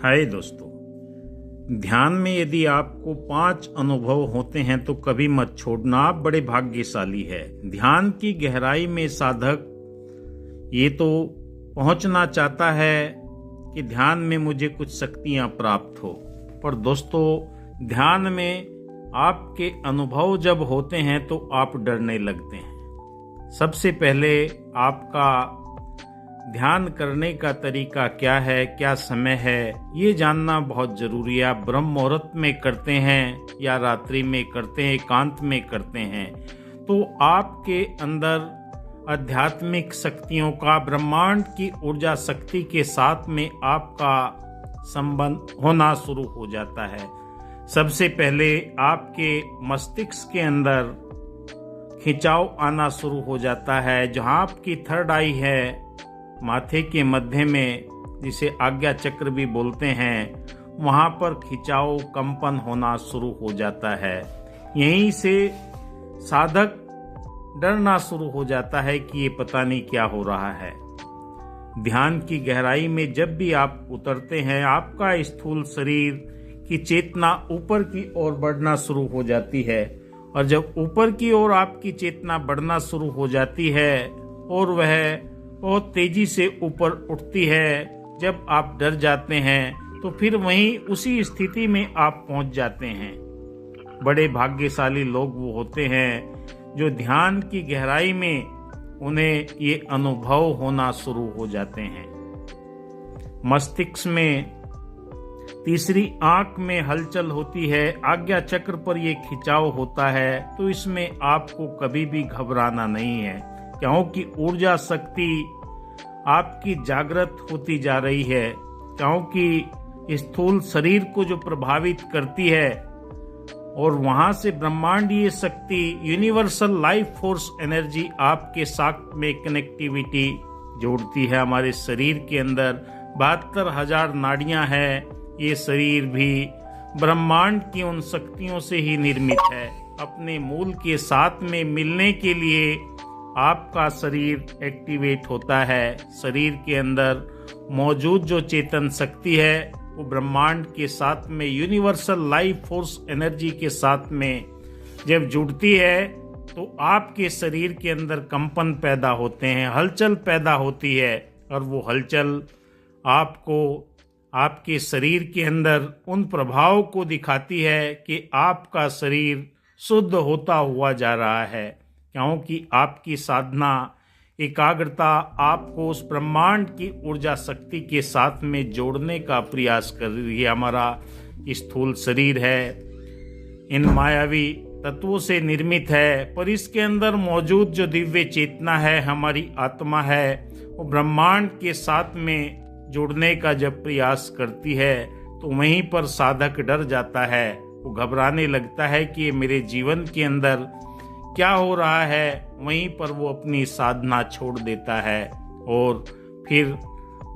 हाय दोस्तों, ध्यान में यदि आपको 5 अनुभव होते हैं तो कभी मत छोड़ना, आप बड़े भाग्यशाली है। ध्यान की गहराई में साधक ये तो पहुंचना चाहता है कि ध्यान में मुझे कुछ शक्तियां प्राप्त हो, पर दोस्तों ध्यान में आपके अनुभव जब होते हैं तो आप डरने लगते हैं। सबसे पहले आपका ध्यान करने का तरीका क्या है, क्या समय है, ये जानना बहुत जरूरी है। आप ब्रह्म मुहूर्त में करते हैं या रात्रि में करते हैं, एकांत में करते हैं, तो आपके अंदर आध्यात्मिक शक्तियों का, ब्रह्मांड की ऊर्जा शक्ति के साथ में आपका संबंध होना शुरू हो जाता है। सबसे पहले आपके मस्तिष्क के अंदर खिंचाव आना शुरू हो जाता है। जहां आपकी थर्ड आई है, माथे के मध्य में, जिसे आज्ञा चक्र भी बोलते हैं, वहां पर खिंचाव, कंपन होना शुरू हो जाता है। यहीं से साधक डरना शुरू हो जाता है कि ये पता नहीं क्या हो रहा है। ध्यान की गहराई में जब भी आप उतरते हैं, आपका स्थूल शरीर की चेतना ऊपर की ओर बढ़ना शुरू हो जाती है, और जब ऊपर की ओर आपकी चेतना बढ़ना शुरू हो जाती है और वह बहुत तेजी से ऊपर उठती है, जब आप डर जाते हैं तो फिर वहीं उसी स्थिति में आप पहुंच जाते हैं। बड़े भाग्यशाली लोग वो होते हैं जो ध्यान की गहराई में उन्हें ये अनुभव होना शुरू हो जाते हैं। मस्तिष्क में तीसरी आंख में हलचल होती है, आज्ञा चक्र पर ये खिंचाव होता है, तो इसमें आपको कभी भी घबराना नहीं है, क्योंकि ऊर्जा शक्ति आपकी जागृत होती जा रही है। क्योंकि स्थूल शरीर को जो प्रभावित करती है और वहां से ब्रह्मांडीय शक्ति, यूनिवर्सल लाइफ फोर्स एनर्जी आपके साथ में कनेक्टिविटी जोड़ती है। हमारे शरीर के अंदर 72,000 नाड़ियां हैं। ये शरीर भी ब्रह्मांड की उन शक्तियों से ही निर्मित है। अपने मूल के साथ में मिलने के लिए आपका शरीर एक्टिवेट होता है। शरीर के अंदर मौजूद जो चेतन शक्ति है वो ब्रह्मांड के साथ में, यूनिवर्सल लाइफ फोर्स एनर्जी के साथ में जब जुड़ती है तो आपके शरीर के अंदर कंपन पैदा होते हैं, हलचल पैदा होती है, और वो हलचल आपको आपके शरीर के अंदर उन प्रभाव को दिखाती है कि आपका शरीर शुद्ध होता हुआ जा रहा है। क्योंकि आपकी साधना, एकाग्रता आपको उस ब्रह्मांड की ऊर्जा शक्ति के साथ में जोड़ने का प्रयास कर रही है। हमारा स्थूल शरीर है, इन मायावी तत्वों से निर्मित है, पर इसके अंदर मौजूद जो दिव्य चेतना है, हमारी आत्मा है, वो ब्रह्मांड के साथ में जोड़ने का जब प्रयास करती है तो वहीं पर साधक डर जाता है। वो घबराने लगता है कि ये मेरे जीवन के अंदर क्या हो रहा है। वहीं पर वो अपनी साधना छोड़ देता है और फिर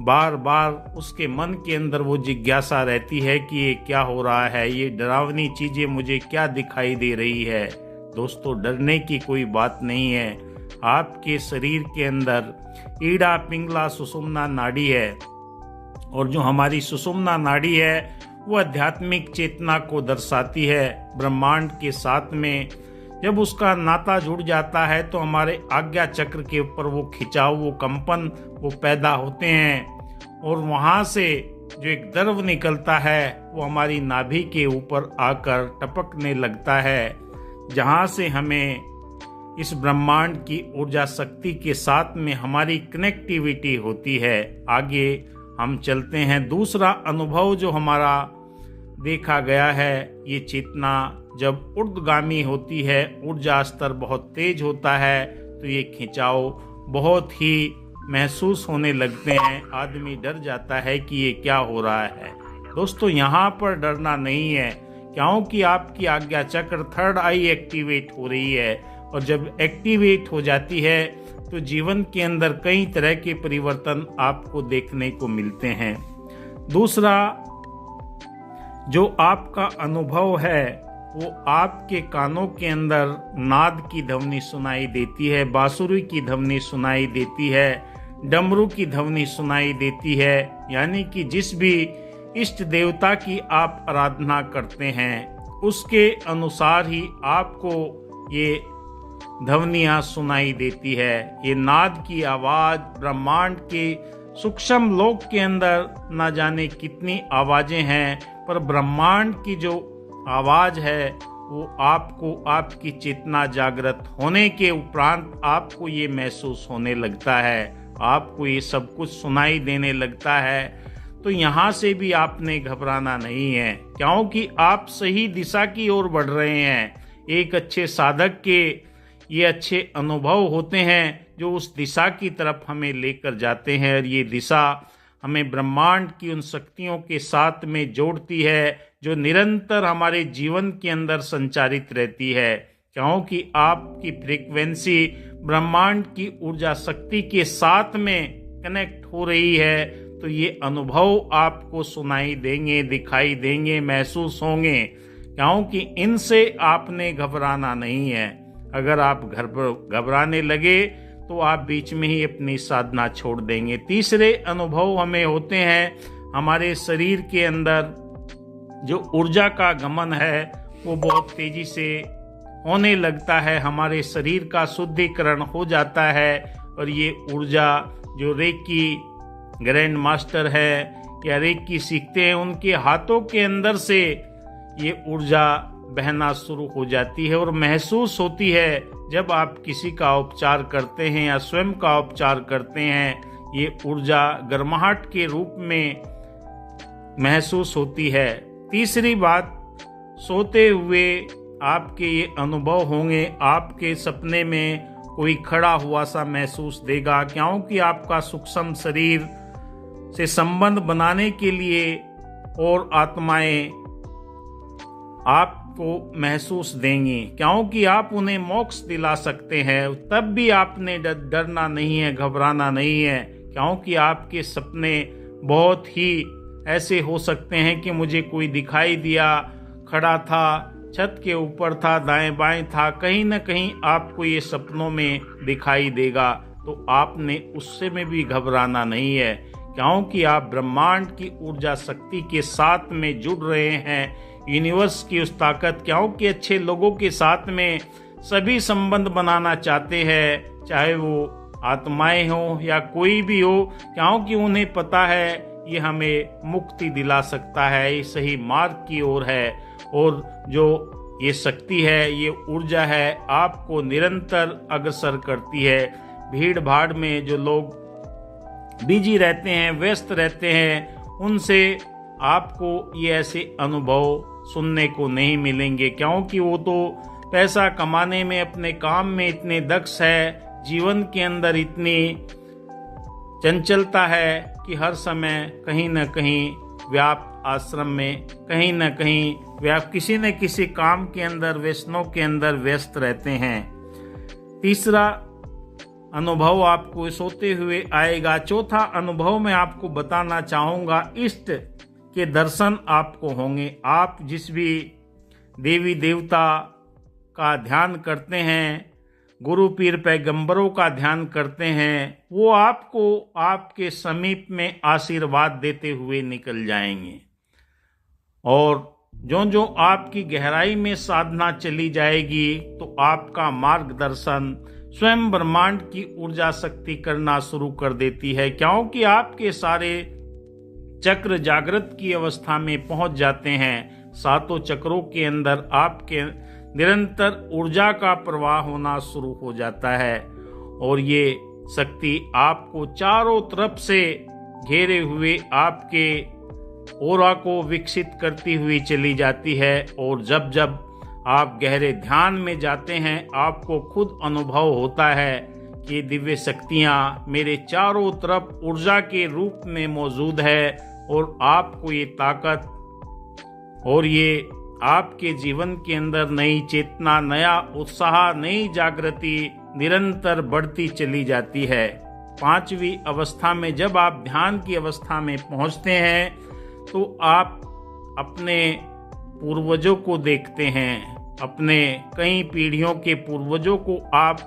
बार बार उसके मन के अंदर वो जिज्ञासा रहती है कि ये क्या हो रहा है, ये डरावनी चीजें मुझे क्या दिखाई दे रही है। दोस्तों, डरने की कोई बात नहीं है। आपके शरीर के अंदर ईड़ा, पिंगला, सुषुम्ना नाड़ी है, और जो हमारी सुषुम्ना नाड़ी है वो आध्यात्मिक चेतना को दर्शाती है। ब्रह्मांड के साथ में जब उसका नाता जुड़ जाता है तो हमारे आज्ञा चक्र के ऊपर वो खिंचाव, वो कंपन वो पैदा होते हैं, और वहां से जो एक द्रव निकलता है वो हमारी नाभि के ऊपर आकर टपकने लगता है, जहां से हमें इस ब्रह्मांड की ऊर्जा शक्ति के साथ में हमारी कनेक्टिविटी होती है। आगे हम चलते हैं। दूसरा अनुभव जो हमारा देखा गया है, ये चेतना जब ऊर्ध्वगामी होती है, ऊर्जा स्तर बहुत तेज होता है, तो ये खिंचाव बहुत ही महसूस होने लगते हैं। आदमी डर जाता है कि ये क्या हो रहा है। दोस्तों, यहाँ पर डरना नहीं है, क्योंकि आपकी आज्ञा चक्र, थर्ड आई एक्टिवेट हो रही है, और जब एक्टिवेट हो जाती है तो जीवन के अंदर कई तरह के परिवर्तन आपको देखने को मिलते हैं। दूसरा जो आपका अनुभव है, वो आपके कानों के अंदर नाद की ध्वनि सुनाई देती है, बांसुरी की ध्वनि सुनाई देती है, डमरू की ध्वनि सुनाई देती है। यानी कि जिस भी इष्ट देवता की आप आराधना करते हैं उसके अनुसार ही आपको ये ध्वनियां सुनाई देती है। ये नाद की आवाज ब्रह्मांड के सूक्ष्म लोक के अंदर न जाने कितनी आवाजें हैं, पर ब्रह्मांड की जो आवाज है वो आपको आपकी चेतना जागृत होने के उपरांत आपको ये महसूस होने लगता है, आपको ये सब कुछ सुनाई देने लगता है। तो यहाँ से भी आपने घबराना नहीं है, क्योंकि आप सही दिशा की ओर बढ़ रहे हैं। एक अच्छे साधक के ये अच्छे अनुभव होते हैं जो उस दिशा की तरफ हमें लेकर जाते हैं, और ये दिशा हमें ब्रह्मांड की उन शक्तियों के साथ में जोड़ती है जो निरंतर हमारे जीवन के अंदर संचारित रहती है, क्योंकि आपकी फ्रीक्वेंसी ब्रह्मांड की ऊर्जा शक्ति के साथ में कनेक्ट हो रही है। तो ये अनुभव आपको सुनाई देंगे, दिखाई देंगे, महसूस होंगे, क्योंकि इनसे आपने घबराना नहीं है। अगर आप घबराने लगे तो आप बीच में ही अपनी साधना छोड़ देंगे। तीसरे अनुभव हमें होते हैं, हमारे शरीर के अंदर जो ऊर्जा का गमन है वो बहुत तेजी से होने लगता है, हमारे शरीर का शुद्धिकरण हो जाता है, और ये ऊर्जा जो रेकी ग्रैंड मास्टर है या रेकी सीखते हैं उनके हाथों के अंदर से ये ऊर्जा बहना शुरू हो जाती है, और महसूस होती है जब आप किसी का उपचार करते हैं या स्वयं का उपचार करते हैं, ये ऊर्जा गर्माहट के रूप में महसूस होती है। तीसरी बात, सोते हुए आपके ये अनुभव होंगे, आपके सपने में कोई खड़ा हुआ सा महसूस देगा, क्योंकि आपका सूक्ष्म शरीर से संबंध बनाने के लिए और आत्माएं आपको महसूस देंगी, क्योंकि आप उन्हें मोक्ष दिला सकते हैं। तब भी आपने डरना नहीं है, घबराना नहीं है, क्योंकि आपके सपने बहुत ही ऐसे हो सकते हैं कि मुझे कोई दिखाई दिया, खड़ा था, छत के ऊपर था, दाएं बाएं था, कहीं न कहीं आपको ये सपनों में दिखाई देगा। तो आपने उससे में भी घबराना नहीं है, क्योंकि आप ब्रह्मांड की ऊर्जा शक्ति के साथ में जुड़ रहे हैं, यूनिवर्स की उस ताकत, क्योंकि अच्छे लोगों के साथ में सभी संबंध बनाना चाहते हैं, चाहे वो आत्माएं हो या कोई भी हो, क्योंकि उन्हें पता है ये हमें मुक्ति दिला सकता है, ये सही मार्ग की ओर है, और जो ये शक्ति है, ये ऊर्जा है, आपको निरंतर अग्रसर करती है। भीड़ भाड़ में जो लोग बिजी रहते हैं, व्यस्त रहते हैं, उनसे आपको ये ऐसे अनुभव सुनने को नहीं मिलेंगे, क्योंकि वो तो पैसा कमाने में, अपने काम में इतने दक्ष है, जीवन के अंदर इतनी चंचलता है कि हर समय कहीं न कहीं व्याप आश्रम में, कहीं न कहीं व्याप किसी न किसी काम के अंदर, व्यसनों के अंदर व्यस्त रहते हैं। तीसरा अनुभव आपको सोते हुए आएगा। चौथा अनुभव मैं आपको बताना चाहूँगा, इष्ट के दर्शन आपको होंगे। आप जिस भी देवी देवता का ध्यान करते हैं, गुरु पीर पैगंबरों का ध्यान करते हैं, वो आपको आपके समीप में आशीर्वाद देते हुए निकल जाएंगे, और जो जो आपकी गहराई में साधना चली जाएगी तो आपका मार्गदर्शन स्वयं ब्रह्मांड की ऊर्जा शक्ति करना शुरू कर देती है, क्योंकि आपके सारे चक्र जागृत की अवस्था में पहुंच जाते हैं। सातों चक्रों के अंदर आपके निरंतर ऊर्जा का प्रवाह होना शुरू हो जाता है, और ये शक्ति आपको चारों तरफ से घेरे हुए आपके ओरा को विकसित करती हुई चली जाती है। और जब जब आप गहरे ध्यान में जाते हैं, आपको खुद अनुभव होता है कि दिव्य शक्तियां मेरे चारों तरफ ऊर्जा के रूप में मौजूद है, और आपको ये ताकत और ये आपके जीवन के अंदर नई चेतना, नया उत्साह, नई जागृति निरंतर बढ़ती चली जाती है। पांचवी अवस्था में जब आप ध्यान की अवस्था में पहुंचते हैं तो आप अपने पूर्वजों को देखते हैं, अपने कई पीढ़ियों के पूर्वजों को आप,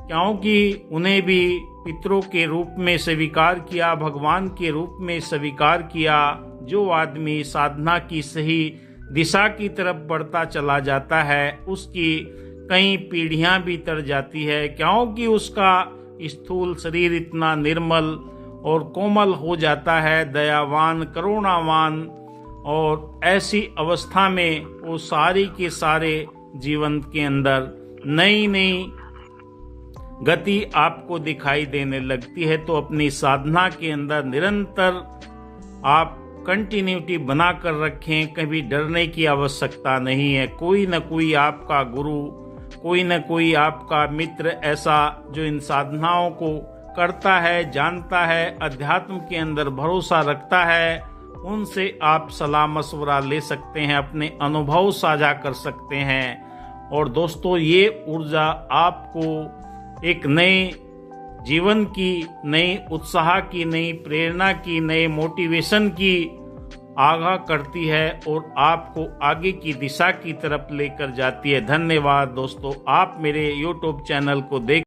क्योंकि उन्हें भी पितरों के रूप में स्वीकार किया, भगवान के रूप में स्वीकार किया, जो आदमी साधना की सही दिशा की तरफ बढ़ता चला जाता है उसकी कई पीढ़ियां भी तर जाती है, क्योंकि उसका स्थूल शरीर इतना निर्मल और कोमल हो जाता है, दयावान, करुणावान। और ऐसी अवस्था में वो सारी के सारे जीवन के अंदर नई नई गति आपको दिखाई देने लगती है। तो अपनी साधना के अंदर निरंतर आप कंटिन्यूटी बना कर रखें, कभी डरने की आवश्यकता नहीं है। कोई न कोई आपका गुरु, कोई न कोई आपका मित्र ऐसा जो इन साधनाओं को करता है, जानता है, अध्यात्म के अंदर भरोसा रखता है, उनसे आप सलाह मशवरा ले सकते हैं, अपने अनुभव साझा कर सकते हैं। और दोस्तों, ये ऊर्जा आपको एक नए जीवन की, नई उत्साह की, नई प्रेरणा की, नए मोटिवेशन की आगाह करती है और आपको आगे की दिशा की तरफ लेकर जाती है। धन्यवाद दोस्तों, आप मेरे YouTube चैनल को देख